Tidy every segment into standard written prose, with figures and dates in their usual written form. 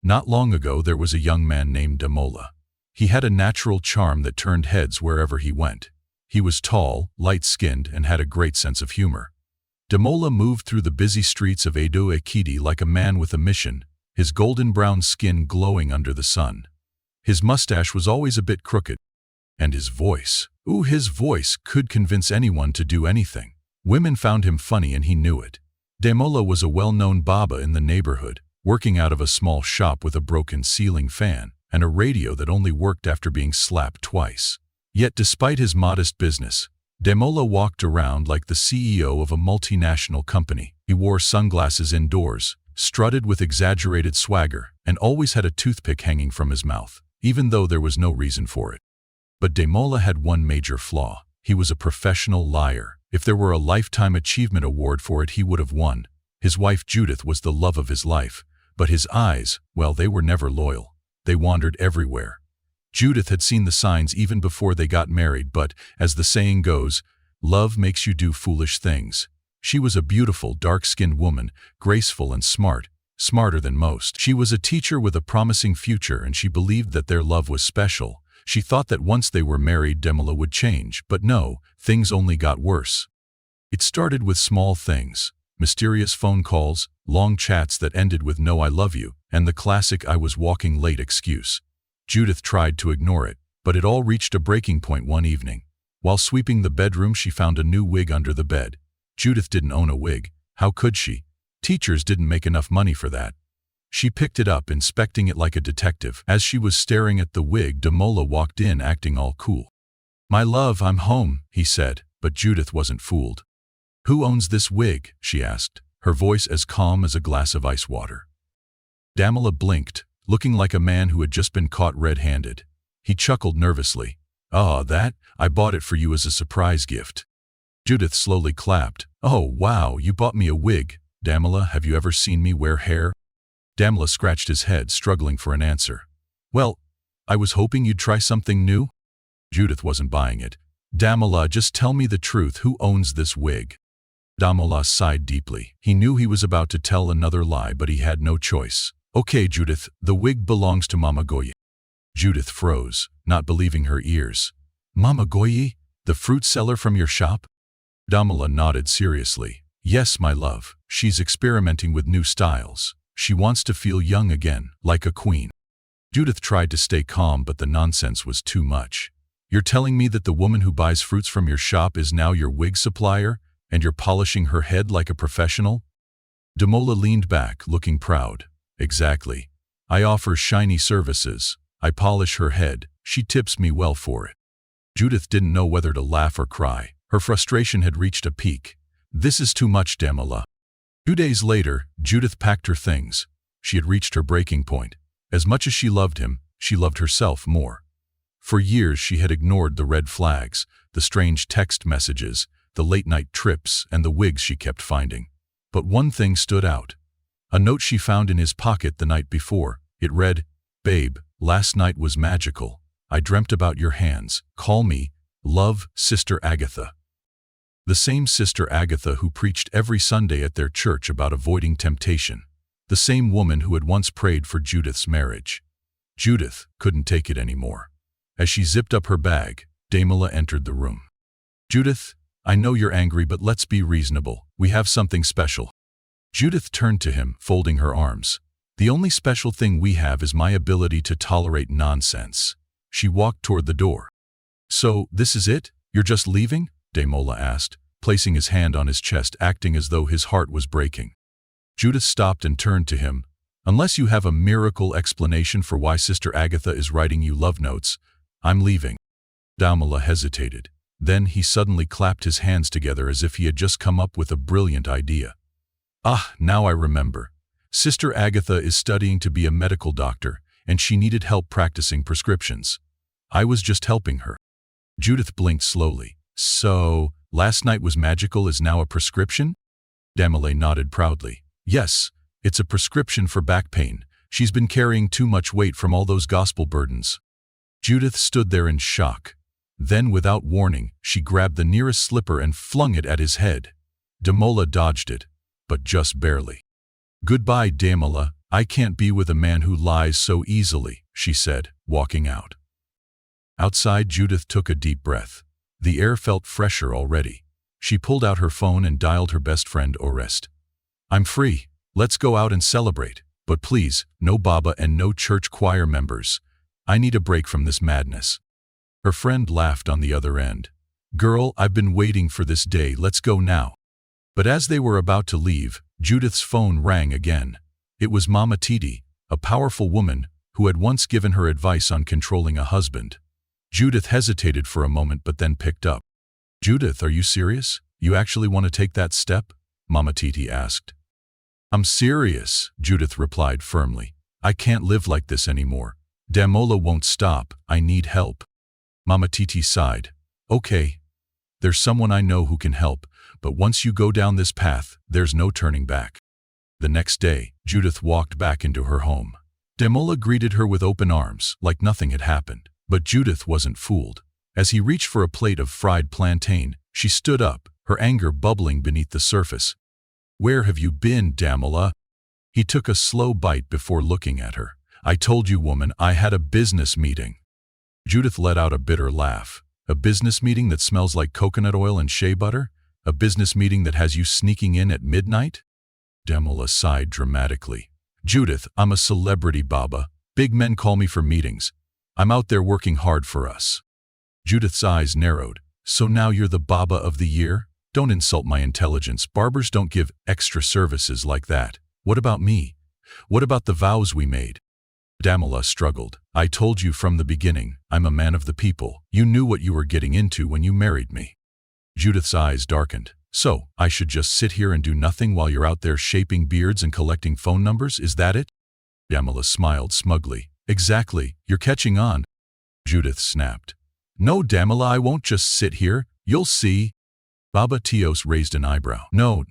Not long ago there was a young man named Damola. He had a natural charm that turned heads wherever he went. He was tall, light-skinned, and had a great sense of humor. Damola moved through the busy streets of Edo Ekiti like a man with a mission, his golden-brown skin glowing under the sun. His mustache was always a bit crooked. And his voice could convince anyone to do anything. Women found him funny and he knew it. Damola was a well-known baba in the neighborhood, working out of a small shop with a broken ceiling fan and a radio that only worked after being slapped twice. Yet despite his modest business, Damola walked around like the CEO of a multinational company. He wore sunglasses indoors, strutted with exaggerated swagger, and always had a toothpick hanging from his mouth, even though there was no reason for it. But Damola had one major flaw. He was a professional liar. If there were a Lifetime Achievement Award for it, he would have won. His wife Judith was the love of his life, but his eyes, well, they were never loyal. They wandered everywhere. Judith had seen the signs even before they got married, but, as the saying goes, love makes you do foolish things. She was a beautiful, dark-skinned woman, graceful and smart, smarter than most. She was a teacher with a promising future, and she believed that their love was special. She thought that once they were married, Damola would change, but no, things only got worse. It started with small things, mysterious phone calls, long chats that ended with "no, I love you," and the classic "I was walking late" excuse. Judith tried to ignore it, but it all reached a breaking point one evening. While sweeping the bedroom, she found a new wig under the bed. Judith didn't own a wig. How could she? Teachers didn't make enough money for that. She picked it up, inspecting it like a detective. As she was staring at the wig, Damola walked in, acting all cool. "My love, I'm home," he said, but Judith wasn't fooled. "Who owns this wig?" she asked, her voice as calm as a glass of ice water. Damola blinked, looking like a man who had just been caught red-handed. He chuckled nervously. I bought it for you as a surprise gift." Judith slowly clapped. "Oh, wow, you bought me a wig. Damola, have you ever seen me wear hair?" Damola scratched his head, struggling for an answer. "Well, I was hoping you'd try something new." Judith wasn't buying it. "Damola, just tell me the truth. Who owns this wig?" Damola sighed deeply. He knew he was about to tell another lie, but he had no choice. "Okay, Judith, the wig belongs to Mama Goyi." Judith froze, not believing her ears. "Mama Goyi? The fruit seller from your shop?" Damola nodded seriously. "Yes, my love. She's experimenting with new styles. She wants to feel young again, like a queen." Judith tried to stay calm, but the nonsense was too much. "You're telling me that the woman who buys fruits from your shop is now your wig supplier, and you're polishing her head like a professional?" Damola leaned back, looking proud. "Exactly. I offer shiny services. I polish her head. She tips me well for it." Judith didn't know whether to laugh or cry. Her frustration had reached a peak. "This is too much, Damola." 2 days later, Judith packed her things. She had reached her breaking point. As much as she loved him, she loved herself more. For years she had ignored the red flags, the strange text messages, the late-night trips, and the wigs she kept finding. But one thing stood out. A note she found in his pocket the night before. It read, "Babe, last night was magical. I dreamt about your hands. Call me. Love, Sister Agatha." The same Sister Agatha who preached every Sunday at their church about avoiding temptation. The same woman who had once prayed for Judith's marriage. Judith couldn't take it anymore. As she zipped up her bag, Damola entered the room. "Judith, I know you're angry, but let's be reasonable. We have something special." Judith turned to him, folding her arms. "The only special thing we have is my ability to tolerate nonsense." She walked toward the door. "So, this is it? You're just leaving?" Damola asked, placing his hand on his chest, acting as though his heart was breaking. Judith stopped and turned to him. "Unless you have a miracle explanation for why Sister Agatha is writing you love notes, I'm leaving." Damola hesitated. Then he suddenly clapped his hands together as if he had just come up with a brilliant idea. "Ah, now I remember. Sister Agatha is studying to be a medical doctor, and she needed help practicing prescriptions. I was just helping her." Judith blinked slowly. "So, last night was magical is now a prescription?" Damola nodded proudly. "Yes, it's a prescription for back pain. She's been carrying too much weight from all those gospel burdens." Judith stood there in shock. Then, without warning, she grabbed the nearest slipper and flung it at his head. Damola dodged it, but just barely. "Goodbye, Damola. I can't be with a man who lies so easily, she said, walking out. Outside, Judith took a deep breath. The air felt fresher already. She pulled out her phone and dialed her best friend Orest. I'm free. Let's go out and celebrate. But please, no Baba and no church choir members. I need a break from this madness. Her friend laughed on the other end. Girl, I've been waiting for this day, let's go now. But as they were about to leave, Judith's phone rang again. It was Mama Titi, a powerful woman who had once given her advice on controlling a husband. Judith hesitated for a moment but then picked up. Judith, are you serious? You actually want to take that step? Mama Titi asked. I'm serious, Judith replied firmly. I can't live like this anymore. Damola won't stop, I need help. Mama Titi sighed. Okay. There's someone I know who can help, but once you go down this path, there's no turning back. The next day, Judith walked back into her home. Damola greeted her with open arms, like nothing had happened. But Judith wasn't fooled. As he reached for a plate of fried plantain, she stood up, her anger bubbling beneath the surface. Where have you been, Damola? He took a slow bite before looking at her. I told you, woman, I had a business meeting. Judith let out a bitter laugh. A business meeting that smells like coconut oil and shea butter? A business meeting that has you sneaking in at midnight? Damola sighed dramatically. Judith, I'm a celebrity, Baba. Big men call me for meetings. I'm out there working hard for us. Judith's eyes narrowed. So now you're the Baba of the year? Don't insult my intelligence. Barbers don't give extra services like that. What about me? What about the vows we made? Damola struggled. I told you from the beginning, I'm a man of the people. You knew what you were getting into when you married me. Judith's eyes darkened. So, I should just sit here and do nothing while you're out there shaping beards and collecting phone numbers, is that it? Damola smiled smugly. Exactly, you're catching on. Judith snapped. No, Damola, I won't just sit here, you'll see. Baba Tios raised an eyebrow. No,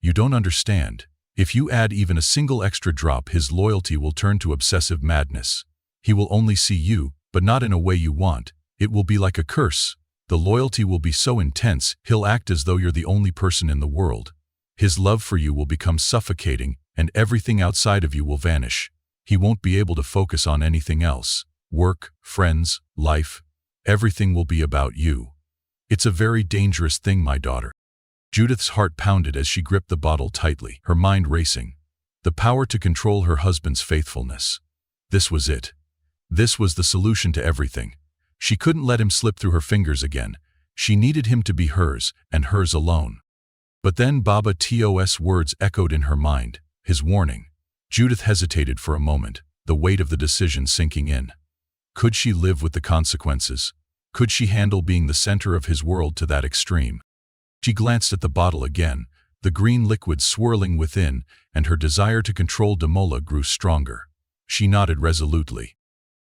you don't understand. If you add even a single extra drop, his loyalty will turn to obsessive madness. He will only see you, but not in a way you want. It will be like a curse. The loyalty will be so intense, he'll act as though you're the only person in the world. His love for you will become suffocating, and everything outside of you will vanish. He won't be able to focus on anything else. Work, friends, life. Everything will be about you. It's a very dangerous thing, my daughter. Judith's heart pounded as she gripped the bottle tightly, her mind racing. The power to control her husband's faithfulness. This was it. This was the solution to everything. She couldn't let him slip through her fingers again. She needed him to be hers, and hers alone. But then Baba Tos' words echoed in her mind, his warning. Judith hesitated for a moment, the weight of the decision sinking in. Could she live with the consequences? Could she handle being the center of his world to that extreme? She glanced at the bottle again, the green liquid swirling within, and her desire to control Damola grew stronger. She nodded resolutely.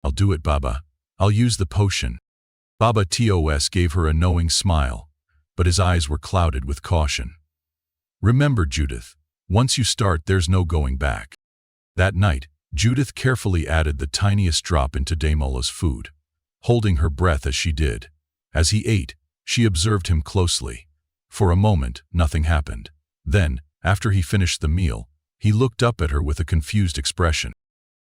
I'll do it, Baba. I'll use the potion. Baba Tos gave her a knowing smile, but his eyes were clouded with caution. Remember, Judith, once you start, there's no going back. That night, Judith carefully added the tiniest drop into Damola's food, holding her breath as she did. As he ate, she observed him closely. For a moment, nothing happened. Then, after he finished the meal, he looked up at her with a confused expression.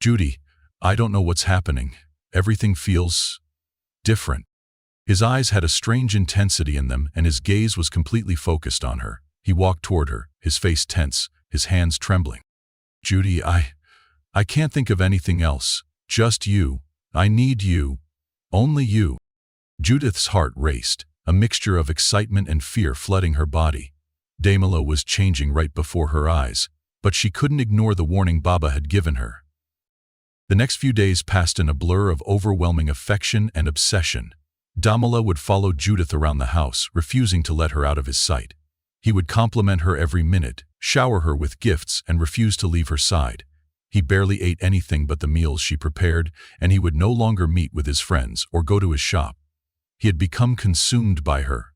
Judy, I don't know what's happening. Everything feels different. His eyes had a strange intensity in them, and his gaze was completely focused on her. He walked toward her, his face tense, his hands trembling. Judy, I can't think of anything else. Just you. I need you. Only you. Judith's heart raced, a mixture of excitement and fear flooding her body. Damola was changing right before her eyes, but she couldn't ignore the warning Baba had given her. The next few days passed in a blur of overwhelming affection and obsession. Damola would follow Judith around the house, refusing to let her out of his sight. He would compliment her every minute, shower her with gifts, and refuse to leave her side. He barely ate anything but the meals she prepared, and he would no longer meet with his friends or go to his shop. He had become consumed by her.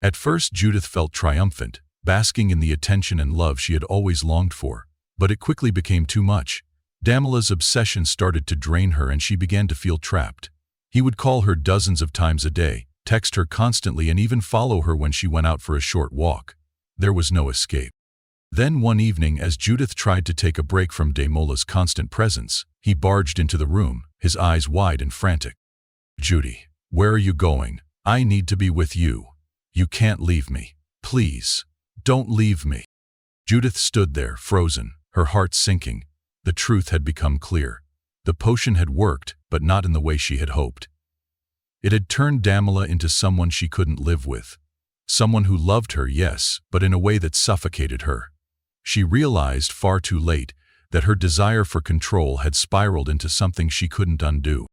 At first, Judith felt triumphant, basking in the attention and love she had always longed for, but it quickly became too much. Damola's obsession started to drain her, and she began to feel trapped. He would call her dozens of times a day, text her constantly, and even follow her when she went out for a short walk. There was no escape. Then one evening, as Judith tried to take a break from Damola's constant presence, he barged into the room, his eyes wide and frantic. "Judy, where are you going? I need to be with you. You can't leave me. Please, don't leave me." Judith stood there, frozen, her heart sinking. The truth had become clear. The potion had worked, but not in the way she had hoped. It had turned Damola into someone she couldn't live with. Someone who loved her, yes, but in a way that suffocated her. She realized far too late that her desire for control had spiraled into something she couldn't undo.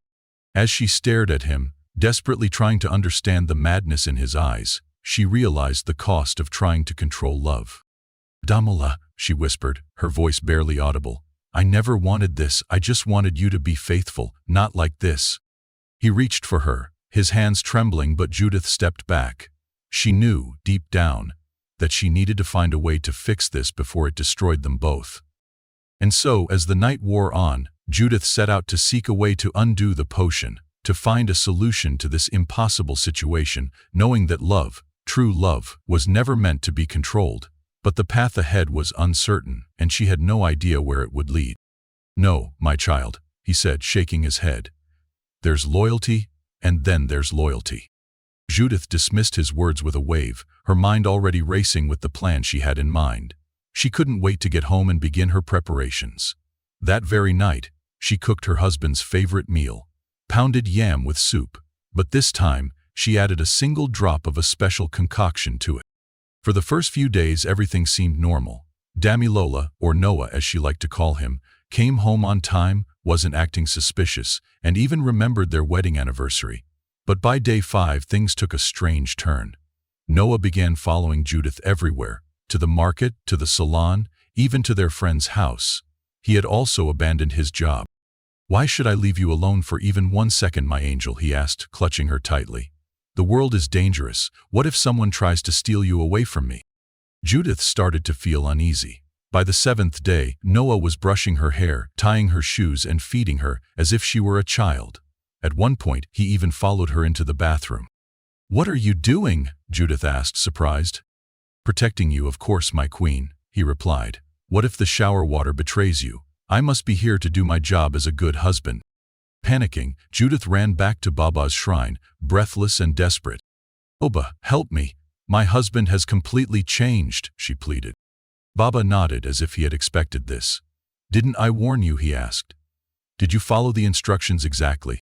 As she stared at him, desperately trying to understand the madness in his eyes, she realized the cost of trying to control love. "Damola," she whispered, her voice barely audible, "I never wanted this. I just wanted you to be faithful, not like this." He reached for her, his hands trembling, but Judith stepped back. She knew, deep down, that she needed to find a way to fix this before it destroyed them both. And so, as the night wore on, Judith set out to seek a way to undo the potion, to find a solution to this impossible situation, knowing that love, true love, was never meant to be controlled. But the path ahead was uncertain, and she had no idea where it would lead. "No, my child," he said, shaking his head. "There's loyalty, and then there's loyalty." Judith dismissed his words with a wave, her mind already racing with the plan she had in mind. She couldn't wait to get home and begin her preparations. That very night, she cooked her husband's favorite meal, pounded yam with soup, but this time, she added a single drop of a special concoction to it. For the first few days, everything seemed normal. Damilola, or Noah as she liked to call him, came home on time, wasn't acting suspicious, and even remembered their wedding anniversary. But by day 5, things took a strange turn. Noah began following Judith everywhere, to the market, to the salon, even to their friend's house. He had also abandoned his job. "Why should I leave you alone for even 1 second, my angel?" he asked, clutching her tightly. "The world is dangerous. What if someone tries to steal you away from me?" Judith started to feel uneasy. By the 7th day, Noah was brushing her hair, tying her shoes, and feeding her as if she were a child. At one point, he even followed her into the bathroom. "What are you doing?" Judith asked, surprised. "Protecting you, of course, my queen," he replied. "What if the shower water betrays you? I must be here to do my job as a good husband." Panicking, Judith ran back to Baba's shrine, breathless and desperate. "Baba, help me. My husband has completely changed," she pleaded. Baba nodded as if he had expected this. "Didn't I warn you?" he asked. "Did you follow the instructions exactly?"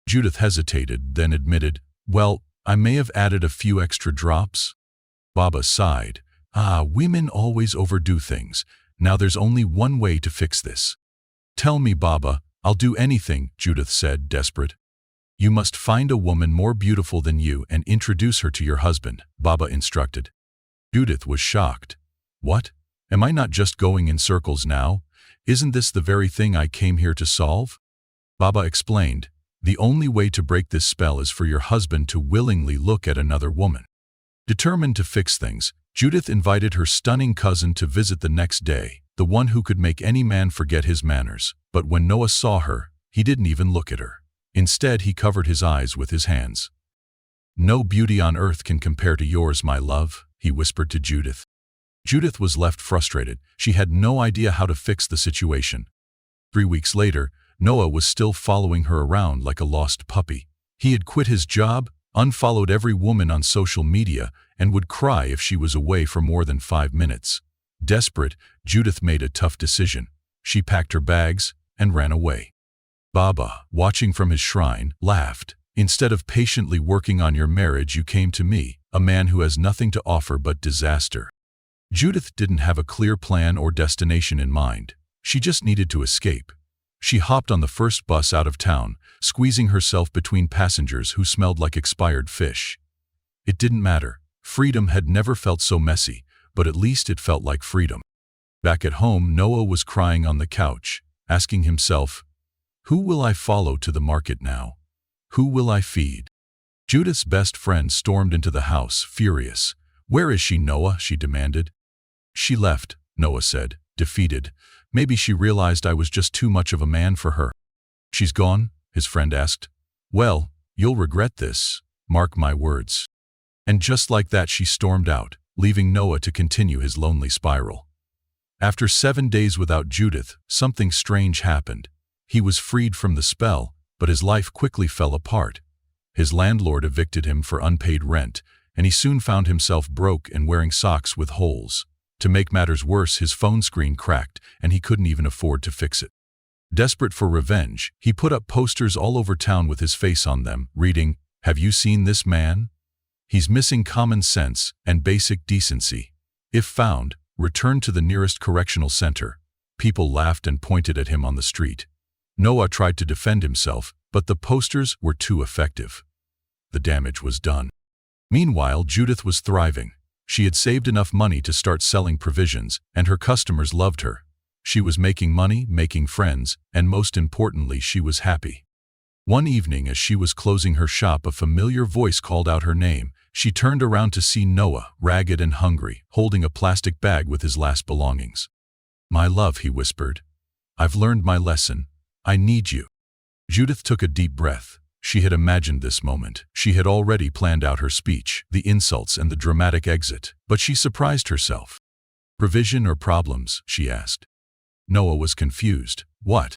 Judith hesitated, then admitted, "Well, I may have added a few extra drops." Baba sighed. Women always overdo things. Now there's only one way to fix this." "Tell me, Baba. I'll do anything," Judith said, desperate. "You must find a woman more beautiful than you and introduce her to your husband," Baba instructed. Judith was shocked. "What? Am I not just going in circles now? Isn't this the very thing I came here to solve?" Baba explained, "The only way to break this spell is for your husband to willingly look at another woman." Determined to fix things, Judith invited her stunning cousin to visit the next day, the one who could make any man forget his manners. But when Noah saw her, he didn't even look at her. Instead, he covered his eyes with his hands. "No beauty on earth can compare to yours, my love," he whispered to Judith. Judith was left frustrated. She had no idea how to fix the situation. 3 weeks later, Noah was still following her around like a lost puppy. He had quit his job, unfollowed every woman on social media, and would cry if she was away for more than 5 minutes. Desperate, Judith made a tough decision. She packed her bags and ran away. Baba, watching from his shrine, laughed. "Instead of patiently working on your marriage, you came to me, a man who has nothing to offer but disaster." Judith didn't have a clear plan or destination in mind. She just needed to escape. She hopped on the first bus out of town, squeezing herself between passengers who smelled like expired fish. It didn't matter. Freedom had never felt so messy, but at least it felt like freedom. Back at home, Noah was crying on the couch, asking himself, "Who will I follow to the market now? Who will I feed?" Judith's best friend stormed into the house, furious. "Where is she, Noah?" she demanded. "She left," Noah said, defeated. "Maybe she realized I was just too much of a man for her." "She's gone?" his friend asked. "Well, you'll regret this. Mark my words." And just like that, she stormed out, leaving Noah to continue his lonely spiral. After 7 days without Judith, something strange happened. He was freed from the spell, but his life quickly fell apart. His landlord evicted him for unpaid rent, and he soon found himself broke and wearing socks with holes. To make matters worse, his phone screen cracked, and he couldn't even afford to fix it. Desperate for revenge, he put up posters all over town with his face on them, reading, "Have you seen this man? He's missing common sense and basic decency. If found, return to the nearest correctional center." People laughed and pointed at him on the street. Noah tried to defend himself, but the posters were too effective. The damage was done. Meanwhile, Judith was thriving. She had saved enough money to start selling provisions, and her customers loved her. She was making money, making friends, and most importantly, she was happy. One evening, as she was closing her shop, a familiar voice called out her name. She turned around to see Noah, ragged and hungry, holding a plastic bag with his last belongings. "My love," he whispered. "I've learned my lesson. I need you." Judith took a deep breath. She had imagined this moment. She had already planned out her speech, the insults and the dramatic exit, but she surprised herself. "Provision or problems?" she asked. Noah was confused. "What?"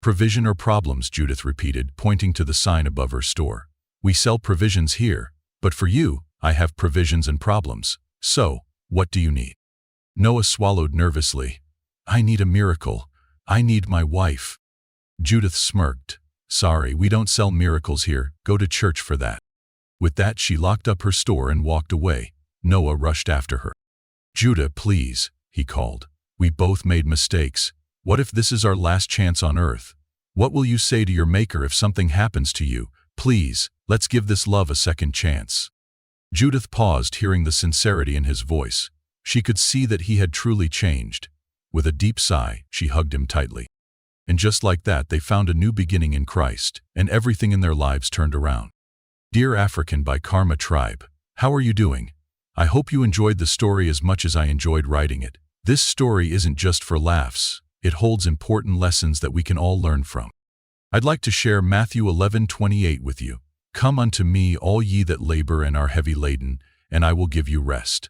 "Provision or problems," Judith repeated, pointing to the sign above her store. "We sell provisions here, but for you, I have provisions and problems. So, what do you need?" Noah swallowed nervously. "I need a miracle. I need my wife." Judith smirked. "Sorry, we don't sell miracles here. Go to church for that." With that, she locked up her store and walked away. Noah rushed after her. "Judah, please," he called. "We both made mistakes. What if this is our last chance on earth? What will you say to your maker if something happens to you? Please, let's give this love a second chance." Judith paused, hearing the sincerity in his voice. She could see that he had truly changed. With a deep sigh, she hugged him tightly. And just like that, they found a new beginning in Christ, and everything in their lives turned around. Dear African by Karma Tribe, how are you doing? I hope you enjoyed the story as much as I enjoyed writing it. This story isn't just for laughs. It holds important lessons that we can all learn from. I'd like to share Matthew 11:28 with you. "Come unto me, all ye that labor and are heavy laden, and I will give you rest."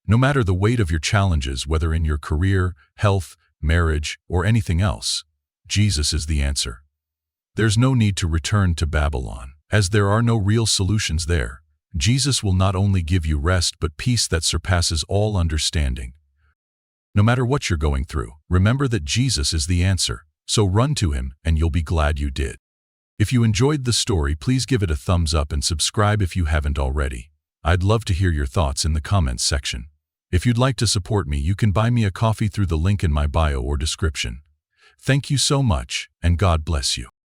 No matter the weight of your challenges, whether in your career, health, marriage, or anything else, Jesus is the answer. There's no need to return to Babylon, as there are no real solutions there. Jesus will not only give you rest but peace that surpasses all understanding. No matter what you're going through, remember that Jesus is the answer. So run to him, and you'll be glad you did. If you enjoyed the story, please give it a thumbs up and subscribe if you haven't already. I'd love to hear your thoughts in the comments section. If you'd like to support me, you can buy me a coffee through the link in my bio or description. Thank you so much, and God bless you.